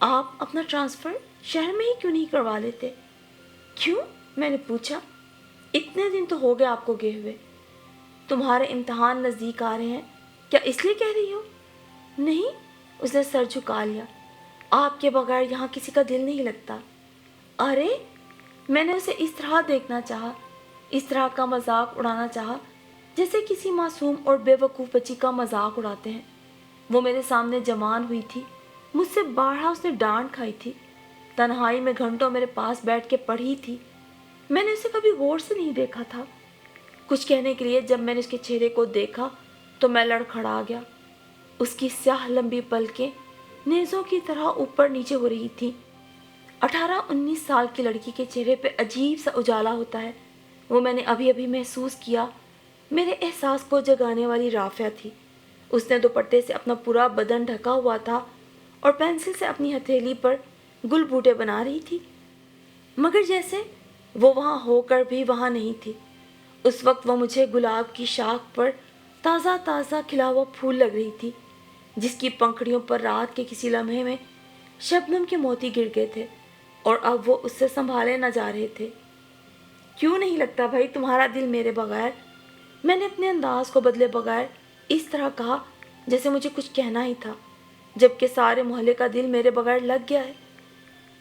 آپ اپنا ٹرانسفر شہر میں ہی کیوں نہیں کروا لیتے؟ کیوں؟ میں نے پوچھا۔ اتنے دن تو ہو گئے آپ کو گئے ہوئے۔ تمہارے امتحان نزدیک آ رہے ہیں، کیا اس لیے کہہ رہی ہو؟ نہیں، اس نے سر جھکا لیا۔ آپ کے بغیر یہاں کسی کا دل نہیں لگتا۔ ارے، میں نے اسے اس طرح دیکھنا چاہا، اس طرح کا مذاق اڑانا چاہا جیسے کسی معصوم اور بے وقوف بچی کا مذاق اڑاتے ہیں۔ وہ میرے سامنے جوان ہوئی تھی، مجھ سے بارہا اس نے ڈانٹ کھائی تھی، تنہائی میں گھنٹوں میرے پاس بیٹھ کے پڑھی تھی۔ میں نے اسے کبھی غور سے نہیں دیکھا تھا۔ کچھ کہنے کے لیے جب میں نے اس کے چہرے کو دیکھا تو میں لڑکھڑا گیا۔ اس کی سیاہ لمبی پلکیں نیزوں کی طرح اوپر نیچے ہو رہی تھیں۔ 18-19 سال کی لڑکی کے چہرے پہ عجیب سا اجالا ہوتا ہے، وہ میں نے ابھی ابھی محسوس کیا۔ میرے احساس کو جگانے والی رافعہ تھی۔ اس نے دوپٹے سے اپنا پورا بدن ڈھکا ہوا تھا اور پینسل سے اپنی ہتھیلی پر گل بوٹے بنا رہی تھی، مگر جیسے وہ وہاں ہو کر بھی وہاں نہیں تھی۔ اس وقت وہ مجھے گلاب کی شاخ پر تازہ تازہ کھلا ہوا پھول لگ رہی تھی، جس کی پنکھڑیوں پر رات کے کسی لمحے میں شبنم کے موتی گر گئے تھے اور اب وہ اس سے سنبھالے نہ جا رہے تھے۔ کیوں نہیں لگتا بھائی تمہارا دل میرے بغیر؟ میں نے اپنے انداز کو بدلے بغیر اس طرح کہا جیسے مجھے کچھ کہنا ہی تھا، جبکہ سارے محلے کا دل میرے بغیر لگ گیا ہے۔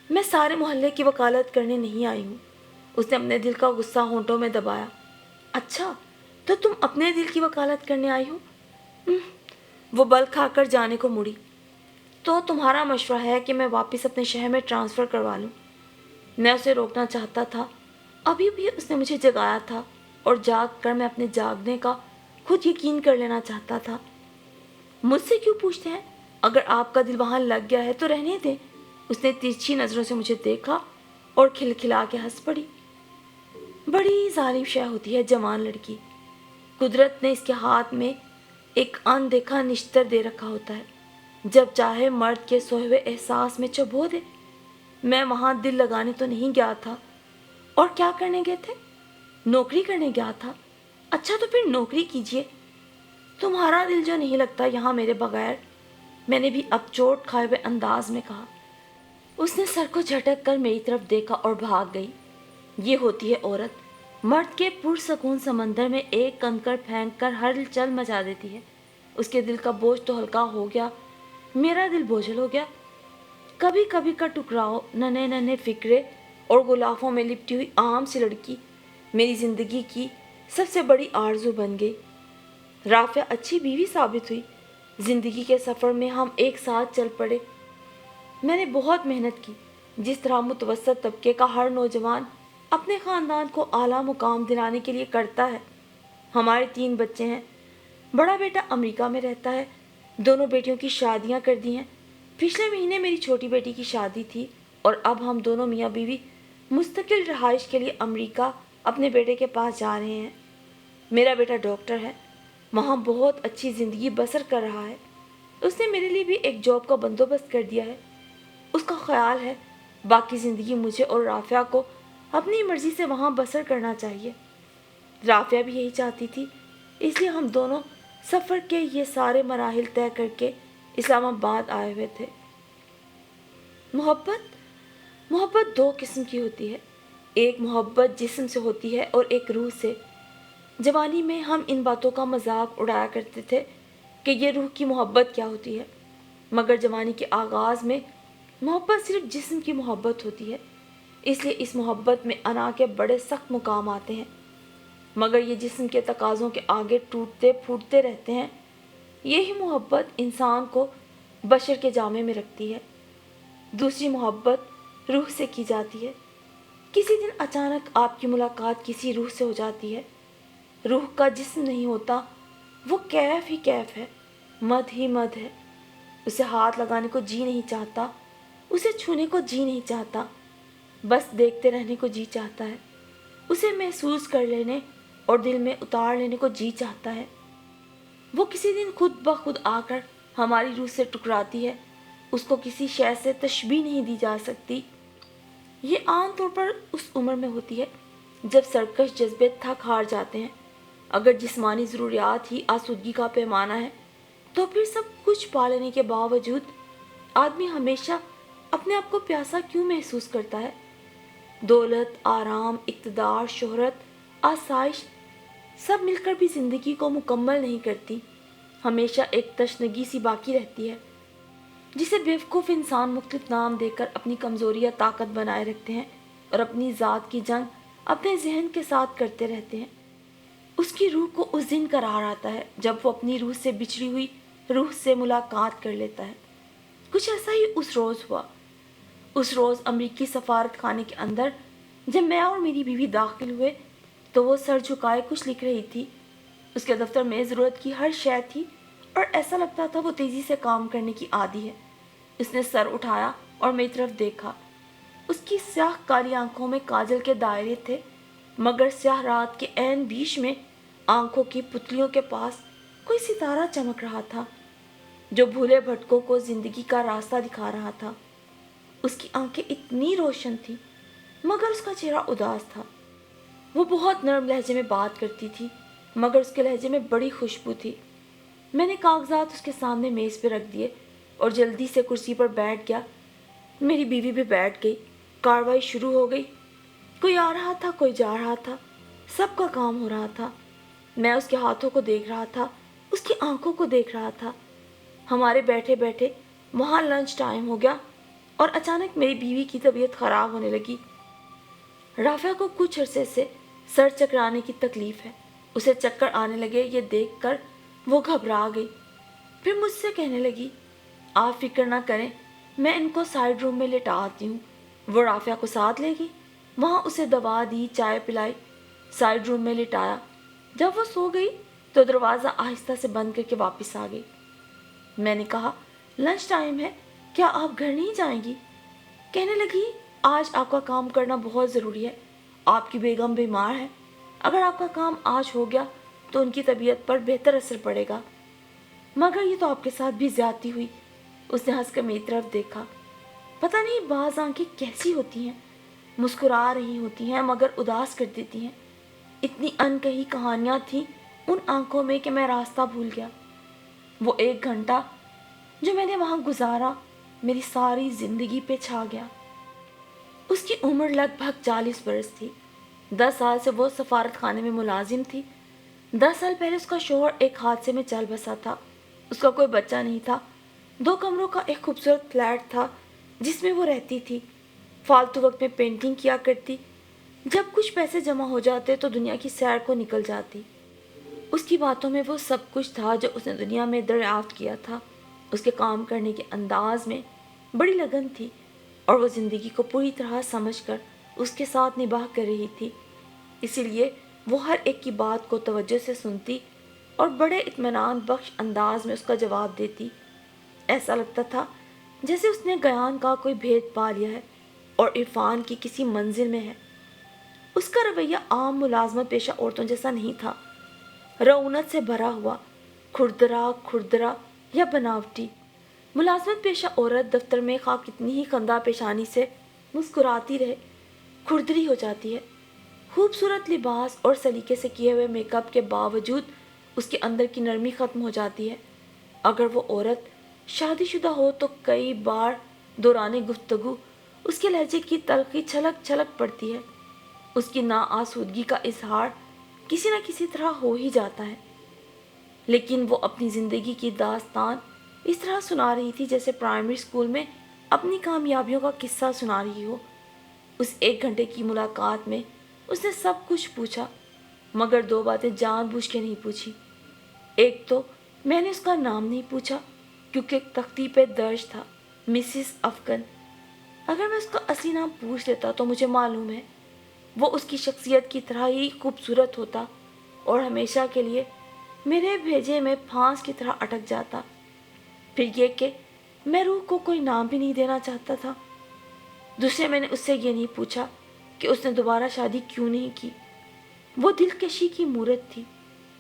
میں سارے محلے کی وکالت کرنے نہیں آئی ہوں۔ اس نے اپنے دل کا غصہ ہونٹوں میں دبایا۔ اچھا، تو تم اپنے دل کی وکالت کرنے آئی ہو؟ وہ بل کھا کر جانے کو مڑی۔ تو تمہارا مشورہ ہے کہ میں واپس اپنے شہر میں ٹرانسفر کروا لوں؟ میں اسے روکنا چاہتا تھا، ابھی بھی اس نے مجھے جگایا تھا اور جاگ کر میں اپنے جاگنے کا خود یقین کر لینا چاہتا تھا۔ مجھ سے کیوں پوچھتے ہیں؟ اگر آپ کا دل وہاں لگ گیا ہے تو رہنے دیں۔ اس نے ترچھی نظروں سے مجھے دیکھا اور کھلکھلا کے ہنس پڑی۔ بڑی ظالم شے ہوتی ہے جوان لڑکی۔ قدرت نے اس کے ہاتھ میں ایک اندیکھا نشتر دے رکھا ہوتا ہے، جب چاہے مرد کے سوئے ہوئے احساس میں چبو دے۔ میں وہاں دل لگانے تو نہیں گیا تھا۔ اور کیا کرنے گئے تھے؟ نوکری کرنے گیا تھا۔ اچھا، تو پھر نوکری کیجئے۔ تمہارا دل جو نہیں لگتا یہاں میرے بغیر، میں نے بھی اب چوٹ کھائے ہوئے انداز میں کہا۔ اس نے سر کو جھٹک کر میری طرف دیکھا اور بھاگ گئی۔ یہ ہوتی ہے عورت، مرد کے پرسکون سمندر میں ایک کنکر پھینک کر ہلچل مچا دیتی ہے۔ اس کے دل کا بوجھ تو ہلکا ہو گیا، میرا دل بوجھل ہو گیا۔ کبھی کبھی کا ٹکراؤ، ننھے ننھے فکرے اور غلافوں میں لپٹی ہوئی عام سی لڑکی میری زندگی کی سب سے بڑی آرزو بن گئی۔ رافعہ اچھی بیوی ثابت ہوئی۔ زندگی کے سفر میں ہم ایک ساتھ چل پڑے۔ میں نے بہت محنت کی، جس طرح متوسط طبقے کا ہر نوجوان اپنے خاندان کو اعلیٰ مقام دلانے کے لیے کرتا ہے۔ ہمارے 3 بچے ہیں۔ بڑا بیٹا امریکہ میں رہتا ہے، دونوں بیٹیوں کی شادیاں کر دی ہیں۔ پچھلے مہینے میری چھوٹی بیٹی کی شادی تھی اور اب ہم دونوں میاں بیوی مستقل رہائش کے لیے امریکہ اپنے بیٹے کے پاس جا رہے ہیں۔ میرا بیٹا ڈاکٹر ہے، وہاں بہت اچھی زندگی بسر کر رہا ہے۔ اس نے میرے لیے بھی ایک جاب کا بندوبست کر دیا ہے۔ اس کا خیال ہے باقی زندگی مجھے اور رافعہ کو اپنی مرضی سے وہاں بسر کرنا چاہیے۔ رافعہ بھی یہی چاہتی تھی، اس لیے ہم دونوں سفر کے یہ سارے مراحل طے کر کے اسلام آباد آئے ہوئے تھے۔ محبت 2 قسم کی ہوتی ہے، ایک محبت جسم سے ہوتی ہے اور ایک روح سے۔ جوانی میں ہم ان باتوں کا مذاق اڑایا کرتے تھے کہ یہ روح کی محبت کیا ہوتی ہے، مگر جوانی کے آغاز میں محبت صرف جسم کی محبت ہوتی ہے۔ اس لیے اس محبت میں انا کے بڑے سخت مقام آتے ہیں، مگر یہ جسم کے تقاضوں کے آگے ٹوٹتے پھوٹتے رہتے ہیں۔ یہی محبت انسان کو بشر کے جامے میں رکھتی ہے۔ دوسری محبت روح سے کی جاتی ہے۔ کسی دن اچانک آپ کی ملاقات کسی روح سے ہو جاتی ہے۔ روح کا جسم نہیں ہوتا، وہ کیف ہی کیف ہے، مد ہی مد ہے۔ اسے ہاتھ لگانے کو جی نہیں چاہتا، اسے چھونے کو جی نہیں چاہتا، بس دیکھتے رہنے کو جی چاہتا ہے۔ اسے محسوس کر لینے اور دل میں اتار لینے کو جی چاہتا ہے۔ وہ کسی دن خود بخود آ کر ہماری روح سے ٹکراتی ہے۔ اس کو کسی شے سے تشبیہ نہیں دی جا سکتی۔ یہ عام طور پر اس عمر میں ہوتی ہے جب سرکش جذبے تھک ہار جاتے ہیں۔ اگر جسمانی ضروریات ہی آسودگی کا پیمانہ ہے تو پھر سب کچھ پا لینے کے باوجود آدمی ہمیشہ اپنے آپ کو پیاسا کیوں محسوس کرتا ہے؟ دولت، آرام، اقتدار، شہرت، آسائش سب مل کر بھی زندگی کو مکمل نہیں کرتی. ہمیشہ ایک تشنگی سی باقی رہتی ہے جسے بیوقوف انسان مختلف نام دے کر اپنی کمزوری یا طاقت بنائے رکھتے ہیں اور اپنی ذات کی جنگ اپنے ذہن کے ساتھ کرتے رہتے ہیں. اس کی روح کو اس دن قرار آتا ہے جب وہ اپنی روح سے بچھڑی ہوئی روح سے ملاقات کر لیتا ہے. کچھ ایسا ہی اس روز ہوا. اس روز امریکی سفارت خانے کے اندر جب میں اور میری بیوی داخل ہوئے تو وہ سر جھکائے کچھ لکھ رہی تھی. اس کے دفتر میں ضرورت کی ہر شے تھی اور ایسا لگتا تھا وہ تیزی سے کام کرنے کی عادی ہے. اس نے سر اٹھایا اور میری طرف دیکھا. اس کی سیاہ کالی آنکھوں میں کاجل کے دائرے تھے، مگر سیاہ رات کے عین بیچ میں آنکھوں کی پتلیوں کے پاس کوئی ستارہ چمک رہا تھا جو بھولے بھٹکوں کو زندگی کا راستہ دکھا رہا تھا. اس کی آنکھیں اتنی روشن تھیں مگر اس کا چہرہ اداس تھا. وہ بہت نرم لہجے میں بات کرتی تھی مگر اس کے لہجے میں بڑی خوشبو تھی. میں نے کاغذات اس کے سامنے میز پہ رکھ دیے اور جلدی سے کرسی پر بیٹھ گیا. میری بیوی بھی بیٹھ گئی. کارروائی شروع ہو گئی. کوئی آ رہا تھا، کوئی جا رہا تھا، سب کا کام ہو رہا تھا. میں اس کے ہاتھوں کو دیکھ رہا تھا، اس کی آنکھوں کو دیکھ رہا تھا. ہمارے بیٹھے بیٹھے وہاں لنچ ٹائم ہو گیا اور اچانک میری بیوی کی طبیعت خراب ہونے لگی. رافعہ کو کچھ عرصے سے سر چکرانے کی تکلیف ہے. اسے چکر آنے لگے یہ دیکھ کر وہ گھبرا گئی. پھر مجھ سے کہنے لگی، آپ فکر نہ کریں، میں ان کو سائڈ روم میں لٹا آتی ہوں. وہ رافعہ کو ساتھ لے گئی. وہاں اسے دوا دی، چائے پلائی، سائڈ روم میں لٹایا. جب وہ سو گئی تو دروازہ آہستہ سے بند کر کے واپس آ گئی. میں نے کہا، لنچ ٹائم ہے، کیا آپ گھر نہیں جائیں گی؟ کہنے لگی، آج آپ کا کام کرنا بہت ضروری ہے. آپ کی بیگم بیمار ہے. اگر آپ کا کام آج ہو گیا تو ان کی طبیعت پر بہتر اثر پڑے گا. مگر یہ تو آپ کے ساتھ بھی زیادتی ہوئی. اس نے ہنس کر میری طرف دیکھا. پتہ نہیں بعض آنکھیں کیسی ہوتی ہیں، مسکرا رہی ہوتی ہیں مگر اداس کر دیتی ہیں. اتنی انکہی کہانیاں تھیں ان آنکھوں میں کہ میں راستہ بھول گیا. وہ 1 گھنٹہ جو میں نے وہاں گزارا میری ساری زندگی پہ چھا گیا. اس کی عمر لگ بھگ 40 برس تھی. 10 سال سے وہ سفارت خانے میں ملازم تھی. 10 سال پہلے اس کا شوہر ایک حادثے میں چل بسا تھا. اس کا کوئی بچہ نہیں تھا. 2 کمروں کا ایک خوبصورت فلیٹ تھا جس میں وہ رہتی تھی. فالتو وقت میں پینٹنگ کیا کرتی. جب کچھ پیسے جمع ہو جاتے تو دنیا کی سیر کو نکل جاتی. اس کی باتوں میں وہ سب کچھ تھا جو اس نے دنیا میں دریافت کیا تھا. اس کے کام کرنے کے انداز میں بڑی لگن تھی اور وہ زندگی کو پوری طرح سمجھ کر اس کے ساتھ نباہ کر رہی تھی. اسی لیے وہ ہر ایک کی بات کو توجہ سے سنتی اور بڑے اطمینان بخش انداز میں اس کا جواب دیتی. ایسا لگتا تھا جیسے اس نے گیان کا کوئی بھید پا لیا ہے اور عرفان کی کسی منزل میں ہے. اس کا رویہ عام ملازمت پیشہ عورتوں جیسا نہیں تھا. رعونت سے بھرا ہوا، کھردرا یا بناوٹی. ملازمت پیشہ عورت دفتر میں خواہ کتنی ہی خندہ پیشانی سے مسکراتی رہے کھردری ہو جاتی ہے. خوبصورت لباس اور سلیقے سے کیے ہوئے میک اپ کے باوجود اس کے اندر کی نرمی ختم ہو جاتی ہے. اگر وہ عورت شادی شدہ ہو تو کئی بار دوران گفتگو اس کے لہجے کی تلخی چھلک چھلک پڑتی ہے. اس کی ناآسودگی کا اظہار کسی نہ کسی طرح ہو ہی جاتا ہے. لیکن وہ اپنی زندگی کی داستان اس طرح سنا رہی تھی جیسے پرائمری اسکول میں اپنی کامیابیوں کا قصہ سنا رہی ہو. اس 1 گھنٹے کی ملاقات میں اس نے سب کچھ پوچھا مگر 2 باتیں جان بوجھ کے نہیں پوچھی. ایک تو میں نے اس کا نام نہیں پوچھا کیونکہ تختی پہ درج تھا مسز افغن. اگر میں اس کا اصلی نام پوچھ لیتا تو مجھے معلوم ہے وہ اس کی شخصیت کی طرح ہی خوبصورت ہوتا اور ہمیشہ کے لیے میرے بھیجے میں پھانس کی طرح اٹک جاتا. پھر یہ کہ میں روح کو کوئی نام بھی نہیں دینا چاہتا تھا. دوسرے میں نے اس سے یہ نہیں پوچھا کہ اس نے دوبارہ شادی کیوں نہیں کی. وہ دلکشی کی مورت تھی.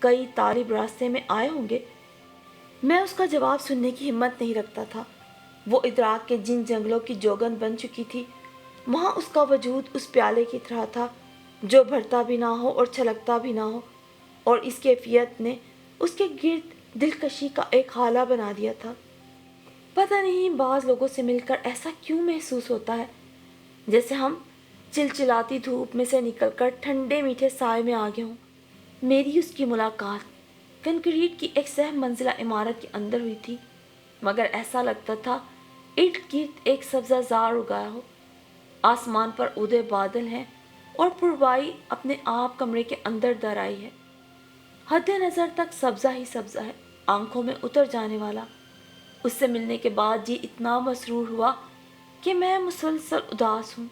کئی طالب راستے میں آئے ہوں گے. میں اس کا جواب سننے کی ہمت نہیں رکھتا تھا. وہ ادراک کے جن جنگلوں کی جوگن بن چکی تھی وہاں اس کا وجود اس پیالے کی طرح تھا جو بھرتا بھی نہ ہو اور چھلکتا بھی نہ ہو، اور اس کیفیت نے اس کے گرد دلکشی کا ایک حالہ بنا دیا تھا. پتہ نہیں بعض لوگوں سے مل کر ایسا کیوں محسوس ہوتا ہے جیسے ہم چلچلاتی دھوپ میں سے نکل کر ٹھنڈے میٹھے سائے میں آگے ہوں۔ میری اس کی ملاقات کنکریٹ کی ایک سہ منزلہ عمارت کے اندر ہوئی تھی، مگر ایسا لگتا تھا ارد گرد ایک سبزہ زار اگایا ہو۔ آسمان پر اودے بادل ہیں اور پروائی اپنے آپ کمرے کے اندر در آئی ہے۔ حد نظر تک سبزہ ہی سبزہ ہے، آنکھوں میں اتر جانے والا۔ اس سے ملنے کے بعد جی اتنا مسرور ہوا کہ میں مسلسل اداس ہوں۔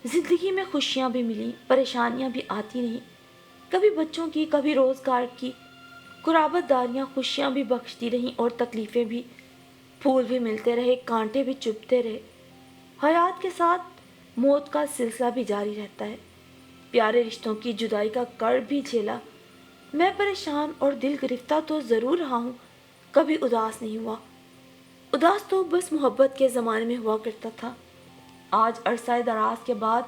زندگی میں خوشیاں بھی ملی، پریشانیاں بھی آتی رہیں، کبھی بچوں کی، کبھی روزگار کی قرابت داریاں خوشیاں بھی بخشتی رہیں اور تکلیفیں بھی۔ پھول بھی ملتے رہے، کانٹے بھی چبھتے رہے۔ حیات کے ساتھ موت کا سلسلہ بھی جاری رہتا ہے۔ پیارے رشتوں کی جدائی کا کرب بھی جھیلا۔ میں پریشان اور دل گرفتہ تو ضرور رہا ہوں، کبھی اداس نہیں ہوا۔ اداس تو بس محبت کے زمانے میں ہوا کرتا تھا۔ آج عرصہ دراز کے بعد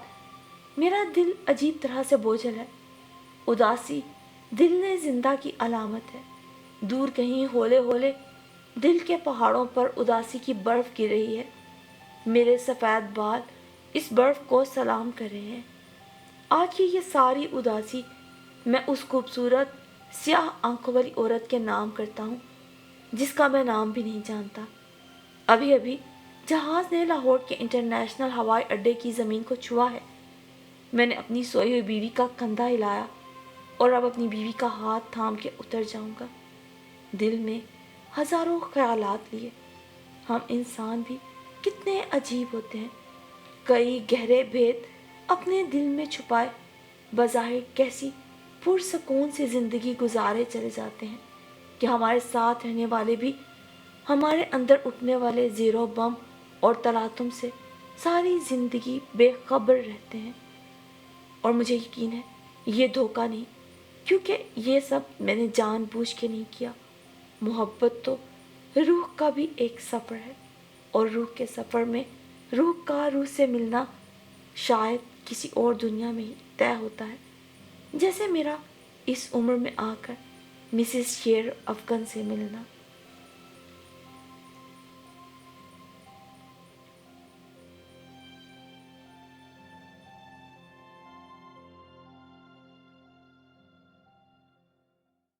میرا دل عجیب طرح سے بوجھل ہے۔ اداسی دل نے زندہ کی علامت ہے۔ دور کہیں ہولے ہولے دل کے پہاڑوں پر اداسی کی برف گر رہی ہے۔ میرے سفید بال اس برف کو سلام کر رہے ہیں۔ آج کی یہ ساری اداسی میں اس خوبصورت سیاہ آنکھوں والی عورت کے نام کرتا ہوں جس کا میں نام بھی نہیں جانتا۔ ابھی ابھی جہاز نے لاہور کے انٹرنیشنل ہوائی اڈے کی زمین کو چھوا ہے۔ میں نے اپنی سوئی ہوئی بیوی کا کندھا ہلایا اور اب اپنی بیوی کا ہاتھ تھام کے اتر جاؤں گا۔ دل میں ہزاروں خیالات لیے۔ ہم انسان بھی کتنے عجیب ہوتے ہیں، کئی گہرے بھید اپنے دل میں چھپائے بظاہر کیسی پرسکون سی زندگی گزارے چلے جاتے ہیں کہ ہمارے ساتھ رہنے والے بھی ہمارے اندر اٹھنے والے زیر و بم اور تلاطم سے ساری زندگی بے خبر رہتے ہیں۔ اور مجھے یقین ہے یہ دھوکہ نہیں، کیونکہ یہ سب میں نے جان بوجھ کے نہیں کیا۔ محبت تو روح کا بھی ایک سفر ہے، اور روح کے سفر میں روح کا روح سے ملنا شاید کسی اور دنیا میں ہی طے ہوتا ہے، جیسے میرا اس عمر میں آ کر مسز شیر افغن سے ملنا۔